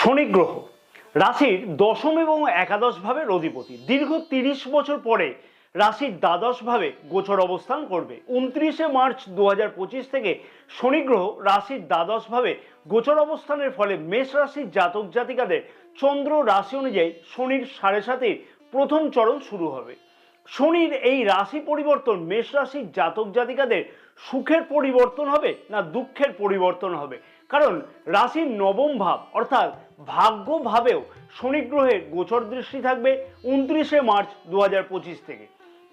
শনি গ্রহ রাশির দশম এবং একাদশ ভাবের অধিপতি। দীর্ঘ ৩০ বছর পরে রাশির দ্বাদশ ভাবে গোচর অবস্থান করবে। ২৯শে মার্চ ২০২৫ থেকে শনি গ্রহ রাশির দ্বাদশ ভাবে গোচর অবস্থানের ফলে মেষ রাশির জাতক জাতিকাদের চন্দ্র রাশি অনুযায়ী শনির ৭.৫-এর প্রথম চরণ শুরু হবে। শনির এই রাশি পরিবর্তন মেষ রাশির জাতক জাতিকাদের সুখের পরিবর্তন হবে না দুঃখের পরিবর্তন হবে, কারণ রাশির নবম ভাব অর্থাৎ ভাগ্য ভাবেও শনি গ্রহের গোচর দৃষ্টি থাকবে ২৯শে মার্চ ২০২৫ থেকে।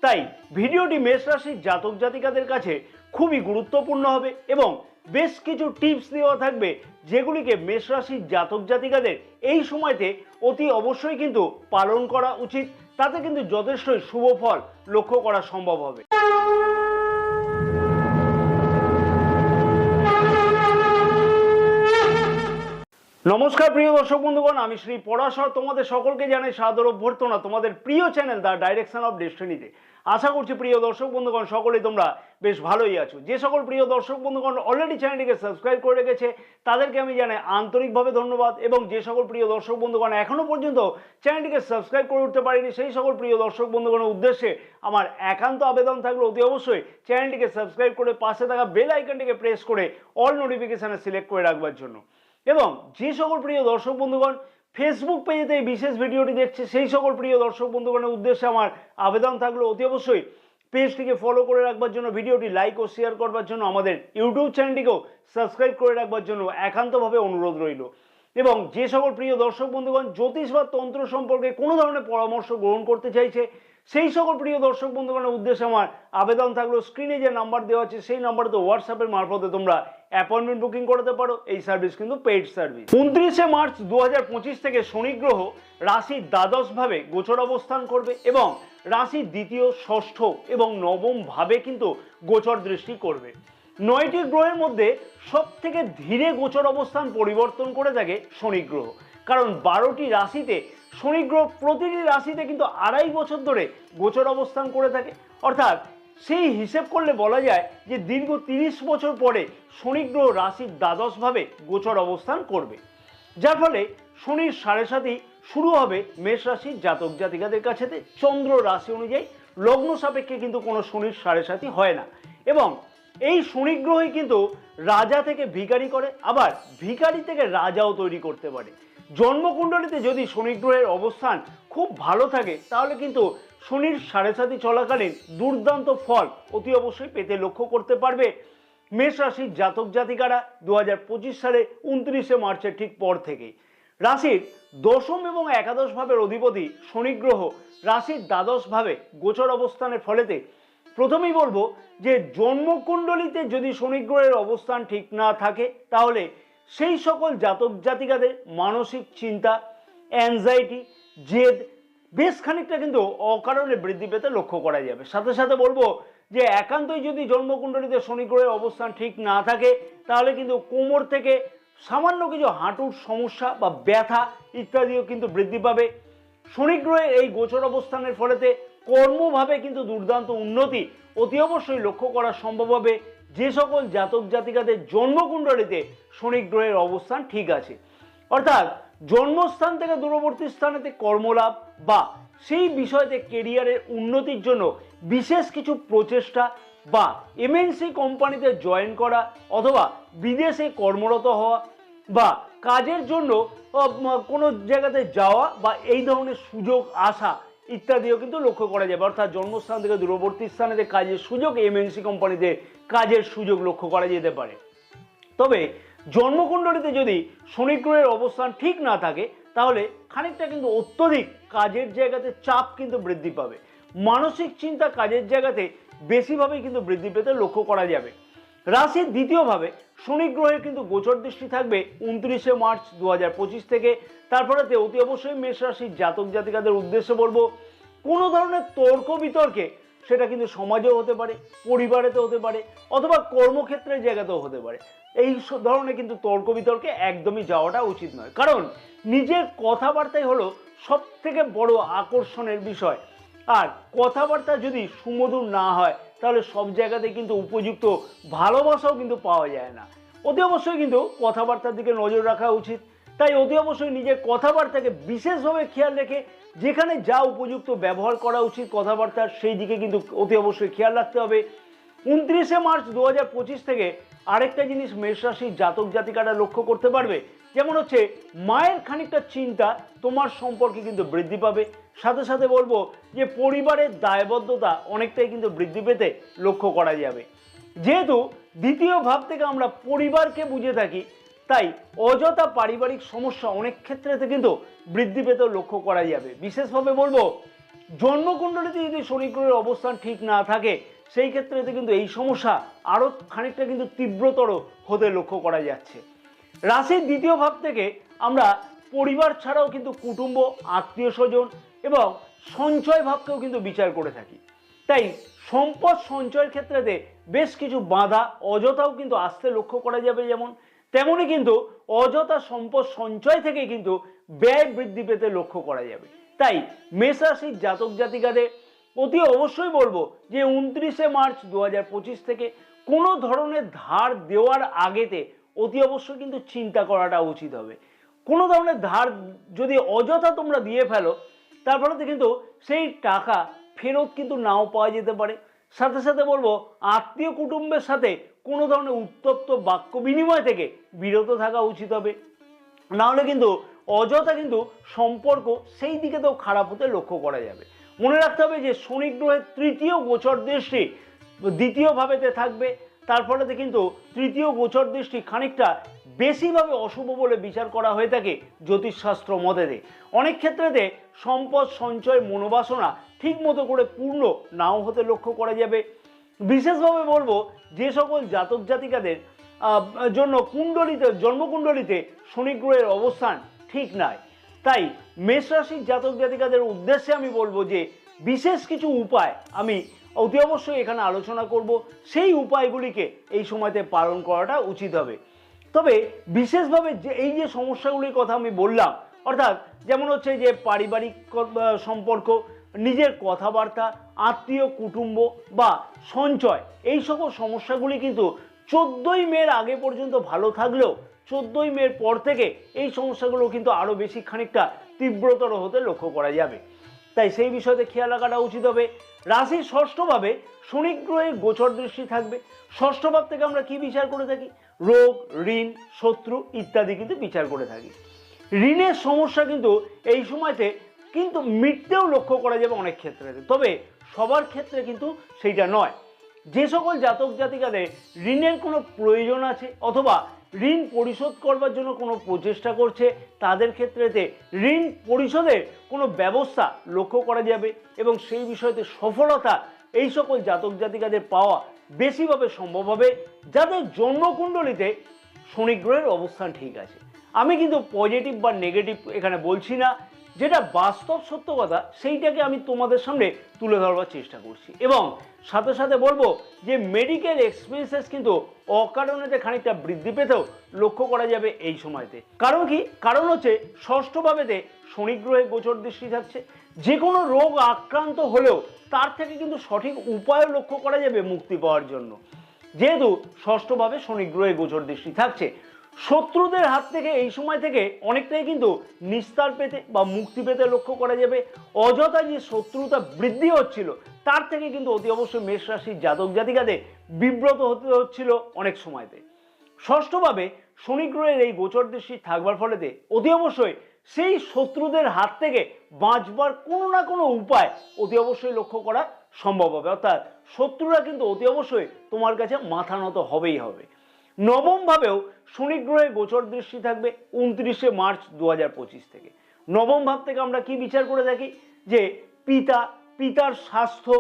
তাই ভিডিওটি মেষ রাশির জাতক জাতিকাদের কাছে খুবই গুরুত্বপূর্ণ হবে এবং বেশ কিছু টিপস দেওয়া থাকবে যেগুলিকে মেষ রাশির জাতক জাতিকাদের এই সময়তে অতি অবশ্যই কিন্তু পালন করা উচিত। তাতে কিন্তু যথেষ্টই শুভ ফল লক্ষ্য করা সম্ভব হবে। নমস্কার প্রিয় দর্শক বন্ধুগণ, আমি শ্রী পরাশর তোমাদের সকলকে জানাই সাদর অভ্যর্থনা তোমাদের প্রিয় চ্যানেল দ্য ডাইরেকশন অফ ডেস্টিনিতে। আশা করছি প্রিয় দর্শক বন্ধুগণ সকলেই তোমরা বেশ ভালোই আছো। যে সকল প্রিয় দর্শক বন্ধুগণ অলরেডি চ্যানেলটিকে সাবস্ক্রাইব করে রেখেছে তাদেরকে আমি জানাই আন্তরিকভাবে ধন্যবাদ, এবং যে সকল প্রিয় দর্শক বন্ধুগণ এখনো পর্যন্ত চ্যানেলটিকে সাবস্ক্রাইব করে উঠতে পারেনি সেই সকল প্রিয় দর্শক বন্ধুগণের উদ্দেশ্যে আমার একান্ত আবেদন থাকলো অতি অবশ্যই চ্যানেলটিকে সাবস্ক্রাইব করে পাশে থাকা বেল আইকনটিকে প্রেস করে অল নোটিফিকেশনে সিলেক্ট করে রাখবার জন্য। এবং যে সকল প্রিয় দর্শক বন্ধুগণ ফেসবুক পেজেতে এই বিশেষ ভিডিওটি দেখছে সেই সকল প্রিয় দর্শক বন্ধুগণের উদ্দেশ্যে আমার আবেদন থাকলো অতি অবশ্যই পেজটিকে ফলো করে রাখবার জন্য, ভিডিওটি লাইক ও শেয়ার করবার জন্য, আমাদের ইউটিউব চ্যানেলটিকেও সাবস্ক্রাইব করে রাখবার জন্য একান্তভাবে অনুরোধ রইল। এবং যে সকল প্রিয় দর্শক বন্ধুগণ জ্যোতিষ বা তন্ত্র সম্পর্কে কোনো ধরনের পরামর্শ গ্রহণ করতে চাইছে সেই সকল প্রিয় দর্শক বন্ধুগণের উদ্দেশ্যে আমার আবেদন থাকলো স্ক্রিনে যে নাম্বার দেওয়া আছে সেই নাম্বারতে হোয়াটসঅ্যাপের মারফতে তোমরা অ্যাপয়েন্টমেন্ট বুকিং করতে পারো। এই সার্ভিস কিন্তু পেইড সার্ভিস। ২৯শে মার্চ ২০২৫ থেকে শনি গ্রহ রাশির দ্বাদশ ভাবে গোচর অবস্থান করবে এবং রাশির দ্বিতীয়, ষষ্ঠ এবং নবম ভাবে কিন্তু গোচর দৃষ্টি করবে। ৯টি গ্রহের মধ্যে সব থেকে ধীরে গোচর অবস্থান পরিবর্তন করে থাকে শনি গ্রহ, কারণ ১২টি রাশিতে শনি গ্রহ প্রতিটি রাশিতে কিন্তু ২.৫ বছর ধরে গোচর অবস্থান করে থাকে। অর্থাৎ সেই হিসেব করলে বলা যায় যে দীর্ঘ ৩০ বছর পরে শনি গ্রহ রাশির দ্বাদশ ভাবে গোচর অবস্থান করবে, যার ফলে শনির ৭.৫ শুরু হবে মেষ রাশির জাতক জাতিকাদের কাছে। চন্দ্র রাশি অনুযায়ী লগ্ন সাপেক্ষে কিন্তু কোনো শনির ৭.৫ হয় না, এবং এই শনি গ্রহই কিন্তু রাজা থেকে ভিখারি করে, আবার ভিখারি থেকে রাজাও তৈরি করতে পারে। জন্মকুণ্ডলিতে যদি শনি গ্রহের অবস্থান খুব ভালো থাকে তাহলে কিন্তু শনির ৭.৫ চলাকালীন দুর্দান্ত ফল অতি অবশ্যই পেতে লক্ষ্য করতে পারবে মেষ রাশির জাতক জাতিকারা ২০২৫ সালে ২৯শে মার্চের ঠিক পর থেকেই। রাশির দশম এবং একাদশ ভাবের অধিপতি শনি গ্রহ রাশির দ্বাদশ ভাবে গোচর অবস্থানের ফলেতে প্রথমেই বলবো যে জন্মকুণ্ডলিতে যদি শনি গ্রহের অবস্থান ঠিক না থাকে তাহলে সেই সকল জাতক জাতিকাদের মানসিক চিন্তা, অ্যাংজাইটি, জেদ বেশ খানিকটা কিন্তু অকারণে বৃদ্ধি পেতে লক্ষ্য করা যাবে। সাথে সাথে বলবো যে একান্তই যদি জন্মকুণ্ডলিতে শনি গ্রহের অবস্থান ঠিক না থাকে তাহলে কিন্তু কোমর থেকে সামান্য কিছু হাঁটুর সমস্যা বা ব্যথা ইত্যাদিও কিন্তু বৃদ্ধি পাবে। শনি গ্রহের এই গোচর অবস্থানের ফলেতে কর্মভাবে কিন্তু দুর্দান্ত উন্নতি অতি অবশ্যই লক্ষ্য করা সম্ভব হবে যে সকল জাতক জাতিকাদের জন্মকুণ্ডলিতে শনি গ্রহের অবস্থান ঠিক আছে। অর্থাৎ জন্মস্থান থেকে দূরবর্তী স্থানেতে কর্মলাভ বা সেই বিষয়তে কেরিয়ারের উন্নতির জন্য বিশেষ কিছু প্রচেষ্টা বা এমএনসি কোম্পানিতে জয়েন করা অথবা বিদেশে কর্মরত হওয়া বা কাজের জন্য কোনো জায়গাতে যাওয়া বা এই ধরনের সুযোগ আসা ইত্যাদিও কিন্তু লক্ষ্য করা যাবে। অর্থাৎ জন্মস্থান থেকে দূরবর্তী স্থানেতে কাজের সুযোগ, এমএনসি কোম্পানিতে কাজের সুযোগ লক্ষ্য করা যেতে পারে। তবে জন্মকুণ্ডলিতে যদি শনি গ্রহের অবস্থান ঠিক না থাকে তাহলে খানিকটা কিন্তু অত্যধিক কাজের জায়গাতে চাপ কিন্তু বৃদ্ধি পাবে, মানসিক চিন্তা কাজের জায়গাতে বেশিভাবেই কিন্তু বৃদ্ধি পেতে লক্ষ্য করা যাবে। রাশির দ্বিতীয়ভাবে শনি গ্রহের কিন্তু গোচর দৃষ্টি থাকবে ২৯শে মার্চ ২০২৫ থেকে। তারপরে অতি অবশ্যই মেষ রাশির জাতক জাতিকাদের উদ্দেশ্যে বলবো কোনো ধরনের তর্ক বিতর্কে, সেটা কিন্তু সমাজেও হতে পারে, পরিবারেতে হতে পারে অথবা কর্মক্ষেত্রের জায়গাতেও হতে পারে, এই ধরনের কিন্তু তর্ক বিতর্কে একদমই যাওয়াটা উচিত নয়, কারণ নিজের কথাবার্তাই হলো সব থেকে বড় আকর্ষণের বিষয়। আর কথাবার্তা যদি সুমধুর না হয় তাহলে সব জায়গাতে কিন্তু উপযুক্ত ভালোবাসাও কিন্তু পাওয়া যায় না। অতি অবশ্যই কিন্তু কথাবার্তার দিকে নজর রাখা উচিত। তাই অতি অবশ্যই নিজের কথাবার্তাকে বিশেষভাবে খেয়াল রেখে যেখানে যা উপযুক্ত ব্যবহার করা উচিত কথাবার্তার সেই দিকে কিন্তু অতি অবশ্যই খেয়াল রাখতে হবে। 29শে মার্চ 2025 থেকে আরেকটা জিনিস মেষ রাশির জাতক জাতিকারা লক্ষ্য করতে পারবে, যেমন হচ্ছে মায়ের খানিকটা চিন্তা তোমার সম্পর্কে কিন্তু বৃদ্ধি পাবে। সাথে সাথে বলবো যে পরিবারের দায়বদ্ধতা অনেকটাই কিন্তু বৃদ্ধি পেতে লক্ষ্য করা যাবে। যেহেতু দ্বিতীয় ভাব থেকে আমরা পরিবারকে বুঝে থাকি, তাই অযথা পারিবারিক সমস্যা অনেক ক্ষেত্রেতে কিন্তু বৃদ্ধি পেতে লক্ষ্য করা যাবে। বিশেষভাবে বলবো জন্মকুণ্ডলীতে যদি শনি গ্রহের অবস্থান ঠিক না থাকে সেই ক্ষেত্রেতে কিন্তু এই সমস্যা আরো খানিকটা কিন্তু তীব্রতর হতে লক্ষ্য করা যাচ্ছে। রাশির দ্বিতীয় ভাব থেকে আমরা পরিবার ছাড়াও কিন্তু কুটুম্ব, আত্মীয় স্বজন এবং সঞ্চয় ভাবকেও কিন্তু বিচার করে থাকি। তাই সম্পদ সঞ্চয়ের ক্ষেত্রেতে বেশ কিছু বাধা অযথাও কিন্তু আসতে লক্ষ্য করা যাবে, যেমন তেমনি কিন্তু অযথা সম্পদ সঞ্চয় থেকে কিন্তু ব্যয় বৃদ্ধি পেতে লক্ষ্য করা যাবে। তাই মেষ রাশির জাতক জাতিকাদের অতি অবশ্যই বলবো যে 29শে মার্চ 2025 থেকে কোনো ধরনের ধার দেওয়ার আগেতে অতি অবশ্যই কিন্তু চিন্তা করাটা উচিত হবে। কোনো ধরনের ধার যদি অযথা তোমরা দিয়ে ফেলো তার ফলে কিন্তু সেই টাকা ফেরত কিন্তু নাও পাওয়া যেতে পারে। সাথে সাথে বলবো আত্মীয় কুটুম্বের সাথে কোনো ধরনের উত্তপ্ত বাক্য বিনিময় থেকে বিরত থাকা উচিত হবে, না হলে কিন্তু অযথা কিন্তু সম্পর্ক সেই দিকে তো খারাপ হতে লক্ষ্য করা যাবে। মনে রাখতে হবে যে শনি গ্রহের তৃতীয় গোচর দৃষ্টি দ্বিতীয় ভাবেতে থাকবে, তার ফলে কিন্তু তৃতীয় গোচর দৃষ্টি খানিকটা বেশিভাবে অশুভ বলে বিচার করা হয়ে থাকে জ্যোতিষশাস্ত্র মতেতে। অনেক ক্ষেত্রেতে সম্পদ সঞ্চয় মনোবাসনা ঠিক মতো করে পূর্ণ নাও হতে লক্ষ্য করা যাবে। বিশেষভাবে বলবো যে সকল জাতক জাতিকাদের জন্য কুণ্ডলিতে জন্মকুণ্ডলিতে শনি গ্রহের অবস্থান ঠিক নয়, তাই মেষ রাশির জাতক জাতিকাদের উদ্দেশ্যে আমি বলবো যে বিশেষ কিছু উপায় আমি অতি অবশ্যই এখানে আলোচনা করব, সেই উপায়গুলিকে এই সময়তে পালন করাটা উচিত হবে। তবে বিশেষভাবে যে এই যে সমস্যাগুলির কথা আমি বললাম, অর্থাৎ যেমন হচ্ছে যে পারিবারিক সম্পর্ক, নিজের কথাবার্তা, আত্মীয় কুটুম্ব বা সঞ্চয়, এই সকল সমস্যাগুলি কিন্তু 14ই মের আগে পর্যন্ত ভালো থাকলেও 14ই মের পর থেকে এই সমস্যাগুলো কিন্তু আরো বেশি খানিকটা তীব্রতর হতে লক্ষ্য করা যাবে। তাই সেই বিষয়তে খেয়াল রাখাটা উচিত হবে। রাশির ষষ্ঠভাবে শনি গ্রহের গোচর দৃষ্টি থাকবে। ষষ্ঠ ভাব থেকে আমরা কি বিচার করে থাকি? রোগ, ঋণ, শত্রু ইত্যাদি কিন্তু বিচার করে থাকি। ঋণের সমস্যা কিন্তু এই সময়তে কিন্তু মিটতেও লক্ষ্য করা যাবে অনেক ক্ষেত্রে, তবে সবার ক্ষেত্রে কিন্তু সেইটা নয়। যে সকল জাতক জাতিকাদের ঋণের কোনো প্রয়োজন আছে অথবা ঋণ পরিশোধ করবার জন্য কোনো প্রচেষ্টা করছে তাদের ক্ষেত্রেতে ঋণ পরিশোধের কোনো ব্যবস্থা লক্ষ্য করা যাবে এবং সেই বিষয়তে সফলতা এই সকল জাতক জাতিকাদের পাওয়া বেশিভাবে সম্ভব হবে যাদের জন্মকুণ্ডলিতে শনি গ্রহের অবস্থান ঠিক আছে। আমি কিন্তু পজিটিভ বা নেগেটিভ এখানে বলছি না, যেটা বাস্তব সত্য কথা সেইটাকে আমি তোমাদের সামনে তুলে ধরবার চেষ্টা করছি। এবং সাথে সাথে বলবো যে মেডিকেল এক্সপেন্সেস কিন্তু অকারণেতে খানিকটা বৃদ্ধি পেতেও লক্ষ্য করা যাবে এই সময়তে। কারণ কি? কারণ হচ্ছে ষষ্ঠ ভাবেতে শনি গ্রহের গোচর দৃষ্টি থাকছে। যে কোনো রোগ আক্রান্ত হলেও তার থেকে কিন্তু সঠিক উপায় লক্ষ্য করা যাবে মুক্তি পাওয়ার জন্য, যেহেতু ষষ্ঠভাবে শনি গ্রহের গোচর দৃষ্টি থাকছে। শত্রুদের হাত থেকে এই সময় থেকে অনেকটাই কিন্তু নিস্তার পেতে বা মুক্তি পেতে লক্ষ্য করা যাবে। অযথা যে শত্রুতা বৃদ্ধি হচ্ছিল তার থেকে কিন্তু অতি অবশ্যই মেষ রাশির জাতক জাতিকাদের বিব্রত হতে হচ্ছিল অনেক সময়তে। ষষ্ঠভাবে শনি গ্রহের এই গোচর দৃষ্টি থাকবার ফলেতে অতি অবশ্যই সেই শত্রুদের হাত থেকে বাঁচবার কোনো না কোনো উপায় অতি অবশ্যই লক্ষ্য করা সম্ভব হবে, অর্থাৎ শত্রুরা কিন্তু অতি অবশ্যই তোমার কাছে মাথা নত হবেই হবে। নবম ভাবেও শনি গ্রহের গোচর দৃষ্টি থাকবে 29শে মার্চ 2025 থেকে। নবম ভাব থেকে আমরা কি বিচার করে থাকি? যে পিতার স্বাস্থ্য,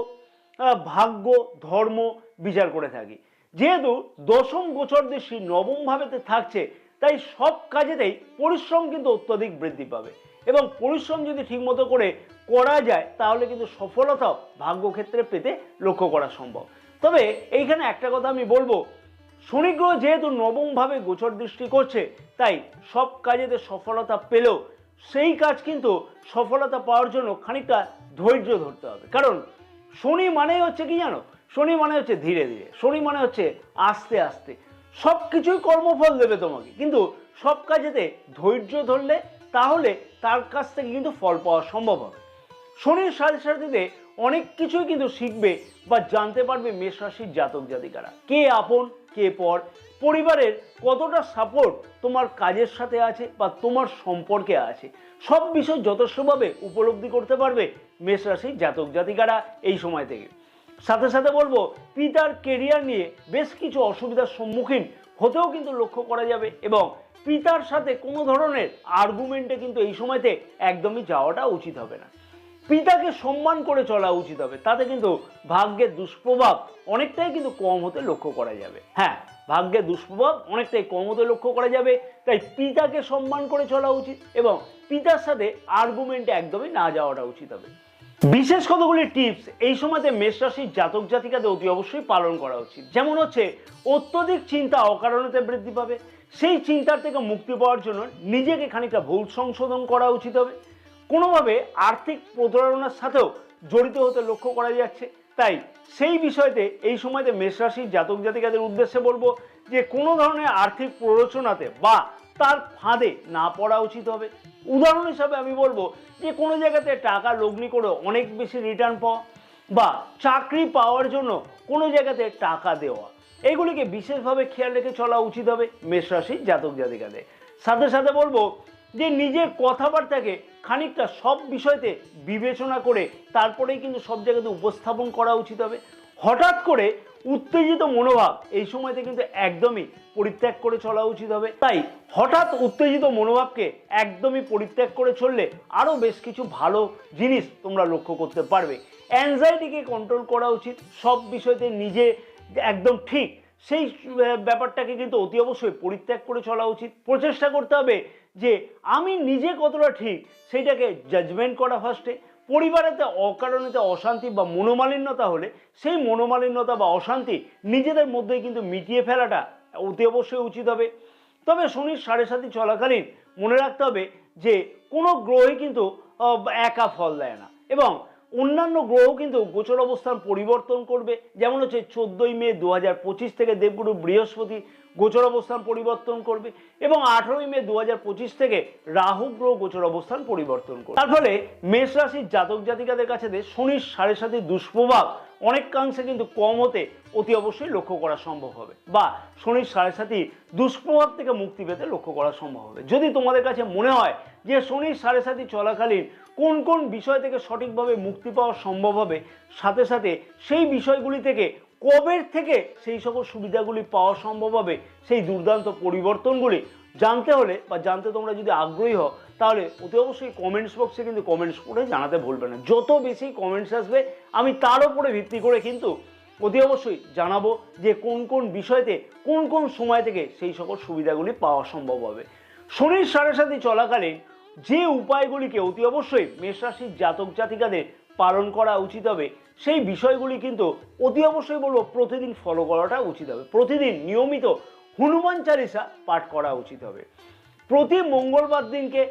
ভাগ্য, ধর্ম বিচার করে থাকি। যেহেতু দশম গোচর দৃষ্টি নবম ভাবেতে থাকছে তাই সব কাজেতেই পরিশ্রম কিন্তু অত্যধিক বৃদ্ধি পাবে এবং পরিশ্রম যদি ঠিকমতো করে করা যায় তাহলে কিন্তু সফলতাও ভাগ্যক্ষেত্রে পেতে লক্ষ্য করা সম্ভব। তবে এইখানে একটা কথা আমি বলবো, শনি গ্রহ যেহেতু নবম ভাবে গোচর দৃষ্টি করছে তাই সব কাজেতে সফলতা পেলেও সেই কাজ কিন্তু সফলতা পাওয়ার জন্য খানিকটা ধৈর্য ধরতে হবে। কারণ শনি মানে হচ্ছে কি জানো? শনি মানে হচ্ছে ধীরে ধীরে, শনি মানে হচ্ছে আস্তে আস্তে সব কিছুই কর্মফল দেবে তোমাকে, কিন্তু সব কাজেতে ধৈর্য ধরলে তাহলে তার কাছ থেকে কিন্তু ফল পাওয়া সম্ভব হবে। শনির সাথে সাথে অনেক কিছুই কিন্তু শিখবে বা জানতে পারবে মেষ রাশির জাতক জাতিকারা। কে আপন কে পর, পরিবারের কতটা সাপোর্ট তোমার কাজের সাথে আছে বা তোমার সম্পর্কে আছে, সব বিষয় যথেষ্টভাবে উপলব্ধি করতে পারবে মেষ রাশির জাতক জাতিকারা এই সময় থেকে। সাথে সাথে বলবো পিতার কেরিয়ার নিয়ে বেশ কিছু অসুবিধার সম্মুখীন হতেও কিন্তু লক্ষ্য করা যাবে এবং পিতার সাথে কোনো ধরনের আর্গুমেন্টে কিন্তু এই সময়তে একদমই যাওয়াটা উচিত হবে না। পিতাকে সম্মান করে চলা উচিত হবে, তাতে কিন্তু ভাগ্যের দুষ্প্রভাব অনেকটাই কিন্তু কম হতে লক্ষ্য করা যাবে। হ্যাঁ, ভাগ্যের দুষ্প্রভাব অনেকটাই কম হতে লক্ষ্য করা যাবে, তাই পিতাকে সম্মান করে চলা উচিত এবং পিতার সাথে আর্গুমেন্টে একদমই না যাওয়াটা উচিত হবে। বিশেষ কতগুলি টিপস এই সময়তে মেষ রাশির জাতক জাতিকাদের অতি অবশ্যই পালন করা উচিত। যেমন হচ্ছে অত্যধিক চিন্তা অকারণেতে বৃদ্ধি পাবে, সেই চিন্তার থেকে মুক্তি পাওয়ার জন্য নিজেকে খানিকটা ভুল সংশোধন করা উচিত হবে। কোনোভাবে আর্থিক প্রতারণার সাথেও জড়িত হতে লক্ষ্য করা যাচ্ছে, তাই সেই বিষয়তে এই সময়তে মেষ রাশির জাতক জাতিকাদের উদ্দেশ্যে বলবো যে কোনো ধরনের আর্থিক প্ররোচনাতে বা তার ফাঁদে না পড়া উচিত হবে। উদাহরণ হিসাবে আমি বলবো যে কোনো জায়গাতে টাকা লগ্নি করে অনেক বেশি রিটার্ন পাওয়া বা চাকরি পাওয়ার জন্য কোনো জায়গাতে টাকা দেওয়া, এগুলিকে বিশেষভাবে খেয়াল রেখে চলা উচিত হবে মেষ রাশির জাতক জাতিকাদের। সাথে সাথে বলবো যে নিজের কথাবার্তাকে খানিকটা সব বিষয়তে বিবেচনা করে তারপরেই কিন্তু সব জায়গাতে উপস্থাপন করা উচিত হবে। হঠাৎ করে উত্তেজিত মনোভাব এই সময়তে কিন্তু একদমই পরিত্যাগ করে চলা উচিত হবে। তাই হঠাৎ উত্তেজিত মনোভাবকে একদমই পরিত্যাগ করে চললে আরও বেশ কিছু ভালো জিনিস তোমরা লক্ষ্য করতে পারবে। অ্যাংজাইটিকে কন্ট্রোল করা উচিত, সব বিষয়তে নিজে একদম ঠিক সেই ব্যাপারটাকে কিন্তু অতি অবশ্যই পরিত্যাগ করে চলা উচিত। প্রচেষ্টা করতে হবে যে আমি নিজে কতটা ঠিক সেইটাকে জাজমেন্ট করা ফার্স্টে। পরিবারেতে অকারণেতে অশান্তি বা মনোমালিন্যতা হলে সেই মনোমালিন্যতা বা অশান্তি নিজেদের মধ্যেই কিন্তু মিটিয়ে ফেলাটা অতি অবশ্যই উচিত হবে। তবে শনির 7.5 চলাকালীন মনে রাখতে হবে যে কোনো গ্রহই কিন্তু একা ফল দেয় না এবং অন্যান্য গ্রহ কিন্তু গোচর অবস্থান পরিবর্তন করবে। যেমন হচ্ছে 14ই মে 2025 থেকে দেবগুরু বৃহস্পতি গোচর অবস্থান পরিবর্তন করবে এবং 18ই মে 2025 থেকে রাহু গ্রহ গোচর অবস্থান পরিবর্তন করবে। তার ফলে মেষ রাশির জাতক জাতিকাদের কাছে শনির 7.5 দুষ্প্রভাব অনেকাংশে কিন্তু কম হতে অতি অবশ্যই লক্ষ্য করা সম্ভব হবে বা শনির 7.5 দুষ্প্রভাব থেকে মুক্তি পেতে লক্ষ্য করা সম্ভব হবে। যদি তোমাদের কাছে মনে হয় যে শনির 7.5 চলাকালীন কোন কোন বিষয় থেকে সঠিকভাবে মুক্তি পাওয়া সম্ভব হবে, সাথে সাথে সেই বিষয়গুলি থেকে কবের থেকে সেই সকল সুবিধাগুলি পাওয়া সম্ভব হবে, সেই দুর্দান্ত পরিবর্তনগুলি জানতে হলে বা জানতে তোমরা যদি আগ্রহী হও তাহলে অতি অবশ্যই কমেন্টস বক্সে কিন্তু কমেন্টস করে জানাতে ভুলবে না। যত বেশি কমেন্টস আসবে আমি তার উপরে ভিত্তি করে কিন্তু অতি অবশ্যই জানাবো যে কোন কোন বিষয়তে কোন কোন সময় থেকে সেই সকল সুবিধাগুলি পাওয়া সম্ভব হবে। শনির 7.5 চলাকালীন যে উপায়গুলিকে অতি অবশ্যই মেষ রাশির জাতক জাতিকাদের পালন করা উচিত হবে সেই বিষয়গুলি কিন্তু অতি অবশ্যই বলবো প্রতিদিন ফলো করাটা উচিত হবে। প্রতিদিন নিয়মিত হনুমান চালিসা পাঠ করা উচিত হবে। প্রতি মঙ্গলবার দিনকে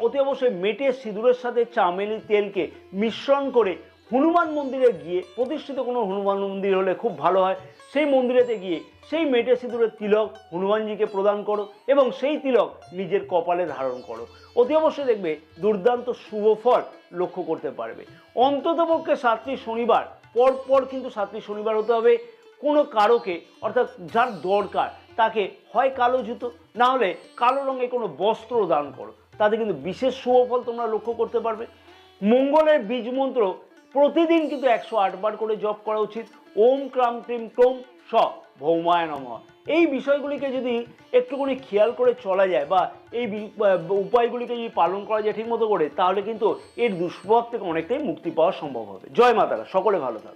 অতি অবশ্যই মেটে সিঁদুরের সাথে চামেলি তেলকে মিশ্রণ করে হনুমান মন্দিরে গিয়ে, প্রতিষ্ঠিত কোনো হনুমান মন্দির হলে খুব ভালো হয়, সেই মন্দিরেতে গিয়ে সেই মেটে সিঁদুরের তিলক হনুমানজিকে প্রদান করো এবং সেই তিলক নিজের কপালে ধারণ করো। অতি অবশ্যই দেখবে দুর্দান্ত শুভ ফল লক্ষ্য করতে পারবে। অন্ততপক্ষে 7টি শনিবার পর পর কিন্তু 7টি শনিবার হতে হবে। কোনো কারোকে অর্থাৎ যার দরকার তাকে হয় কালো জুতো না হলে কালো রঙের কোনো বস্ত্র দান করো, তাতে কিন্তু বিশেষ শুভ ফল তোমরা লক্ষ্য করতে পারবে। মঙ্গলের বীজ মন্ত্র প্রতিদিন কিন্তু 108 বার করে জপ করা উচিত। ওম ক্রাম ক্রিম ক্রোম স ভৌমায় নমঃ। এই বিষয়গুলিকে যদি একটুখানি খেয়াল করে চলা যায় বা এই উপায়গুলিকে যদি পালন করা যায় ঠিকমতো করে, তাহলে কিন্তু এর দুষ্প্রভাব থেকে অনেকটাই মুক্তি পাওয়া সম্ভব হবে। জয় মাতারা, সকলে ভালো থাকবে।